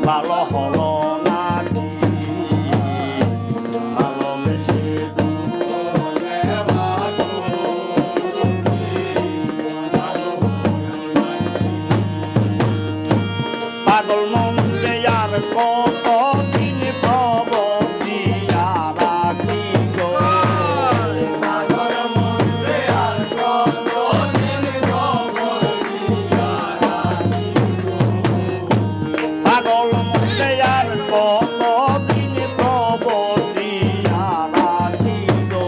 ভালো হলো নাকি ভালোবেসে পাগল মন যে আর কত দিন প্রব দিয়া রাখি গো পাগল মন যে আর কত দিন প্রব দিয়া রাখি পাগল মন যে আর কত দিন প্রব দিয়া রাখি গো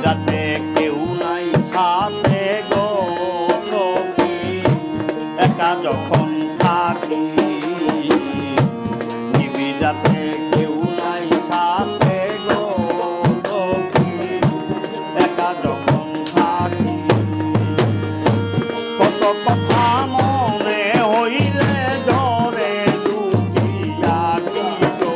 রাতে কেউ নাই সাথে গো সখী একা যখন থাকি নিবিড়াতে কেউ নাই সাথে গো সখী একা যখন থাকি কত কথা মনে হইলে জরে দুঃখিয়া কি গো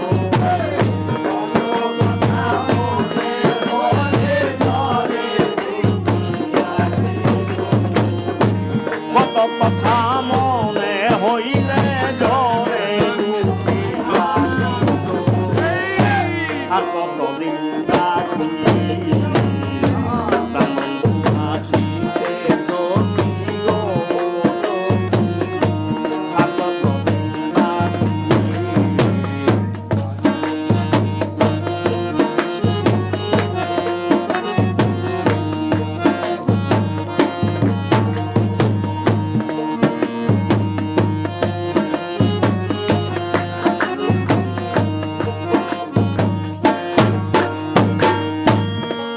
কত কথা মনে হইলে জরে আর কতদিন থাকি হাসিতে সখী গো আর কতদিন থাকি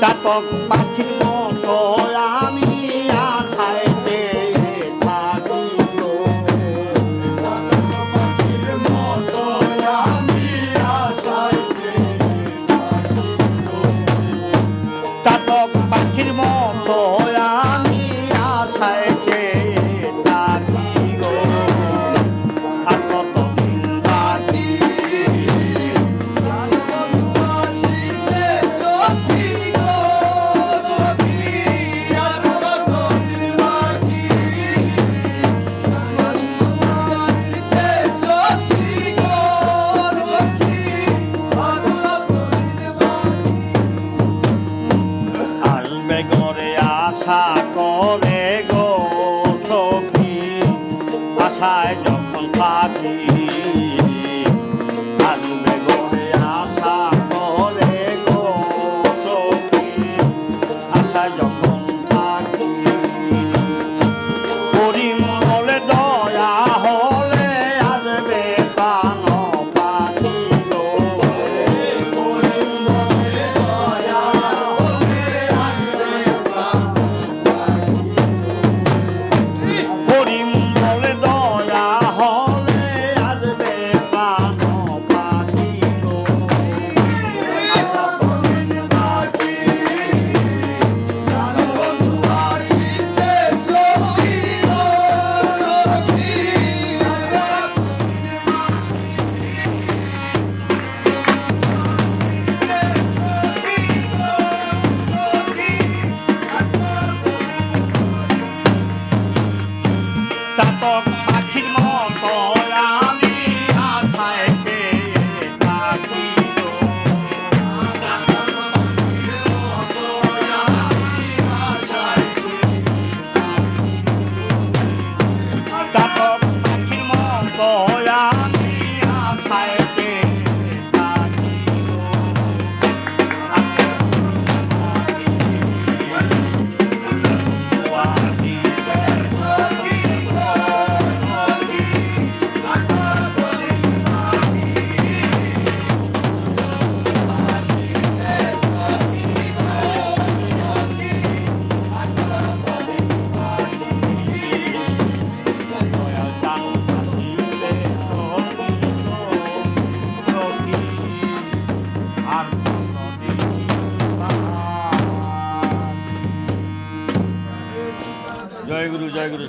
চাতক পাখির মতো আমি আশায় চেয়ে থাকি গো চাতক পাখির মতো আমি আশায় চেয়ে থাকি গো চাতক পাখির মতো আমি আশায় চেয়ে থাকি গো আর কতদিন বাকি আসবে ঘরে আশা করে গো সখী আশায় যখন থাকি আসবে ঘরে আশা করে গো সখী আশায় যখন থাকি পরিমলে দয়া হলে আসবে প্রাণ পাখি গো পরিমলে দয়া পরিমলে দয়া হলে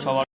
সবার